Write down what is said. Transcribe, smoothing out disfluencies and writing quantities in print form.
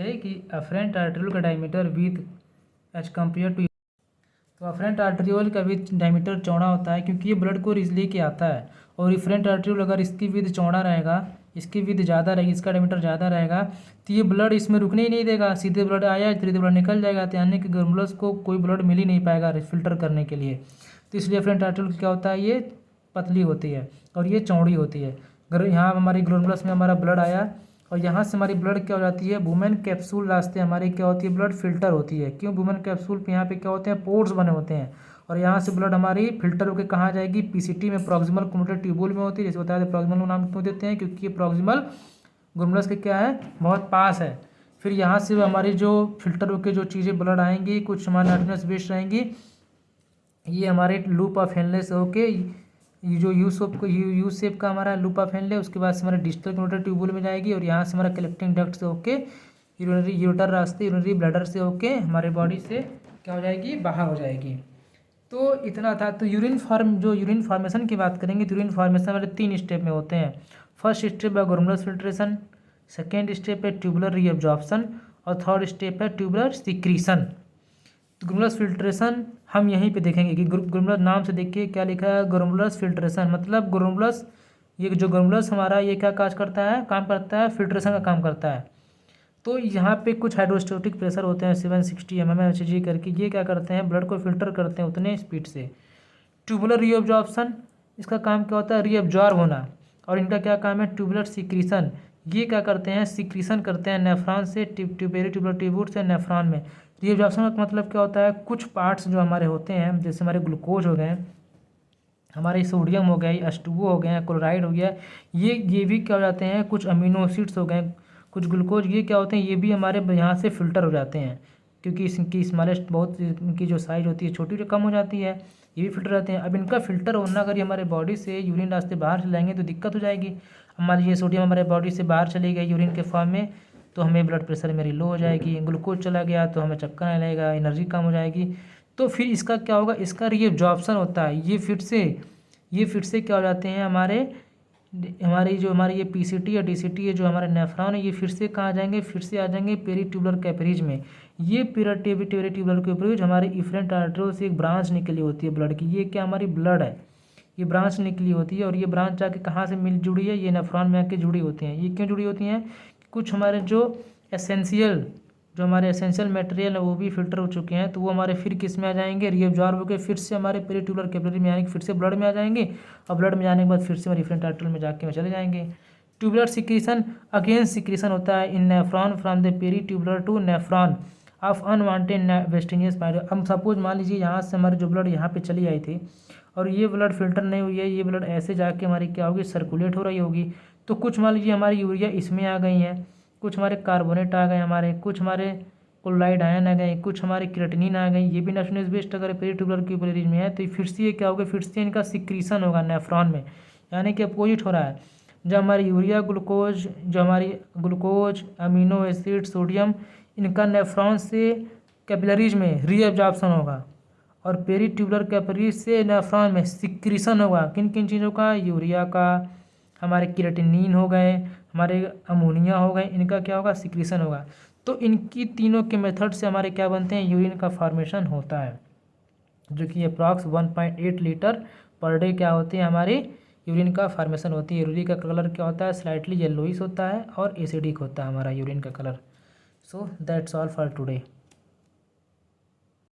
थे कि afferent arteriole का diameter with as compare to, तो अफरेंट आर्टरियोल का विथ डायमीटर चौड़ा होता है क्योंकि ये ब्लड को लेके आता है, और इफरेंट आर्टरियोल अगर इसकी विथ चौड़ा रहेगा, इसकी विथ ज़्यादा रहेगी, इसका डायमीटर ज़्यादा रहेगा, तो ये ब्लड इसमें रुकने ही नहीं देगा, सीधे ब्लड आया सीधे ब्लड निकल जाएगा, तो यानी कि ग्लोमेरुलस को कोई ब्लड मिल ही नहीं पाएगा फिल्टर करने के लिए। तो इसलिए अफरेंट आर्टरियोल क्या होता है, ये पतली होती है और ये चौड़ी होती है। अगर यहाँ हमारी ग्लोमेरुलस में हमारा ब्लड आया और यहाँ से हमारी ब्लड क्या हो जाती है, वुमेन कैप्सूल रास्ते हमारी क्या होती है, ब्लड फिल्टर होती है। क्यों, वुमेन कैप्सूल पे यहाँ पे क्या होते हैं, पोर्स बने होते हैं, और यहाँ से ब्लड हमारी फिल्टर होकर कहाँ जाएगी, पीसीटी में, प्रॉक्सिमल कम्युनिकेटर ट्यूबुल में होती है। जैसे बताया था प्रॉक्सिमल नाम क्यों देते हैं, क्योंकि ये प्रॉक्सिमल ग्लोमेरुलस के क्या है, बहुत पास है। फिर यहाँ से हमारी जो फिल्टर होकर जो चीज़ें ब्लड आएंगी, कुछ हमारे नार्टिनस वेस्ट रहेंगी, ये हमारे लूप ऑफ हेनले से होके ये जो यू शेप का हमारा लूप ऑफ हेनले, उसके बाद से हमारे डिस्टल कम्युनिकेटर ट्यूबुल में जाएगी, और यहाँ से हमारा कलेक्टिंग डक्ट से होके यूरिनरी यूटर रास्ते यूरिनरी ब्लैडर से होके हमारे बॉडी से क्या हो जाएगी, बाहर हो जाएगी। तो इतना था। तो यूरिन फॉर्मेशन की बात करेंगे तो यूरिन फॉर्मेशन वाले 3 स्टेप में होते हैं। फर्स्ट स्टेप है ग्लोमेरुलस फिल्ट्रेशन, सेकेंड स्टेप है ट्यूबुलर रीअब्जॉर्प्शन, और थर्ड स्टेप है ट्यूबुलर सिक्रीशन। तो ग्लोमेरुलस फिल्ट्रेशन हम यहीं पे देखेंगे कि ग्लोमेरुलस नाम से देखिए क्या लिखा है, ग्लोमेरुलस फिल्ट्रेशन, मतलब ग्लोमेरुलस, ये जो ग्लोमेरुलस हमारा ये क्या काम करता है, फिल्ट्रेशन का काम करता है। तो यहाँ पे कुछ हाइड्रोस्टैटिक प्रेशर होते हैं 760 mmHg करके, ये क्या करते हैं, ब्लड को फिल्टर करते हैं उतने स्पीड से। ट्यूबुलर रीअब्जॉर्प्शन, इसका काम क्या होता है, रीअब्जॉर्ब होना, और इनका क्या काम है, ट्यूबुलर सिक्रीशन, ये क्या करते हैं, सिक्रीशन करते हैं नेफ्रॉन से, पेरिट्यूबुलर ट्यूब्यूल से नेफ्रॉन में। रीअब्जॉर्प्शन का मतलब क्या होता है, कुछ पार्ट्स जो हमारे होते हैं, जैसे हमारे ग्लूकोज हो गए, हमारे सोडियम हो गया, H2O हो गया, क्लोराइड हो गया, ये भी क्या हो जाते हैं, कुछ अमीनो एसिड्स हो गए, कुछ ग्लूकोज, ये क्या होते हैं, ये भी हमारे यहाँ से फिल्टर हो जाते हैं, क्योंकि इसकी स्मॉलेस्ट, बहुत इनकी जो साइज होती है छोटी, जो कम हो जाती है, ये भी फिल्टर रहते हैं। अब इनका फिल्टर होना अगर ये हमारे बॉडी से यूरिन रास्ते बाहर चले जाएंगे तो दिक्कत हो जाएगी। मान लीजिए सोडियम हमारे बॉडी से बाहर चली गई यूरिन के फॉर्म में, तो हमें ब्लड प्रेशर मेरी लो हो जाएगी, ग्लूकोज चला गया तो हमें चक्कर आने लगेगा, एनर्जी कम हो जाएगी। तो फिर इसका क्या होगा, इसका रीअब्जॉर्प्शन होता है, ये फिर से क्या हो जाते हैं, हमारी ये पीसीटी या डीसीटी है, जो हमारे नेफ्रॉन है, ये फिर से कहाँ जाएंगे, फिर से आ जाएंगे पेरीट्यूबुलर कैपरीज में। ये पेरीट्यूबुलर कैपरीज हमारे इफरेंट आर्टरियोल से एक ब्रांच निकली होती है ब्लड की, ये क्या हमारी ब्लड है, ये ब्रांच निकली होती है, और ये ब्रांच जाके कहाँ से मिल जुड़ी है, ये नेफ्रॉन में आके जुड़ी होती हैं। ये क्यों जुड़ी होती हैं, कुछ हमारे जो हमारे एसेंशियल मटेरियल है वो भी फिल्टर हो चुके हैं, तो वो हमारे फिर किस में आ जाएंगे, रीअब्जॉर्ब होकर फिर से हमारे पेरीट्यूबुलर कैपिलरी में आएंगे, फिर से ब्लड में आ जाएंगे, और ब्लड में जाने के बाद फिर से हमारे डिफरेंट आर्टरियल में जाके चले जाएंगे। ट्यूबुलर सिक्रीशन, अगेन सिक्रीशन होता है in nephron from the peritubular to nephron of unwanted वेस्टिनियस माइटर। हम सपोज मान लीजिए यहाँ से हमारी जो ब्लड यहाँ पे चली आई थी, और ये ब्लड फिल्टर नहीं हुई है, ये ब्लड ऐसे जाके हमारी क्या होगी, सर्कुलेट हो रही होगी। तो कुछ मान लीजिए हमारी यूरिया इसमें आ गई है, कुछ हमारे कार्बोनेट आ गए, हमारे कुछ हमारे क्लोराइड आयन आ गए, कुछ हमारे क्रिएटिनिन आ गई, ये भी नेशनल बेस्ड अगर पेरीट्यूबुलर कैपिलरीज में है, तो फिर से ये क्या होगा, फिर से इनका सिक्रीशन होगा नेफ्रॉन में, यानी कि अपोजिट हो रहा है। जब हमारी urea glucose amino acid sodium, इनका नेफ्रॉन से कैपिलरीज में रीअब्जॉर्प्शन होगा, और पेरीट्यूबुलर कैपिलरीज से नेफ्रॉन में सिक्रीशन होगा। किन किन चीज़ों का, यूरिया का, हमारे क्रिएटिनिन हो गए, हमारे अमोनिया हो गए, इनका क्या होगा, सिक्रीशन होगा। तो इनकी तीनों के मेथड से हमारे क्या बनते हैं, यूरिन का फॉर्मेशन होता है, जो कि अप्रॉक्स 1.8 लीटर पर डे क्या होती है, हमारी यूरिन का फॉर्मेशन होती है। यूरिन का कलर क्या होता है, स्लाइटली येलोइश होता है, और एसिडिक होता है हमारा यूरिन का colour. So that's all for today.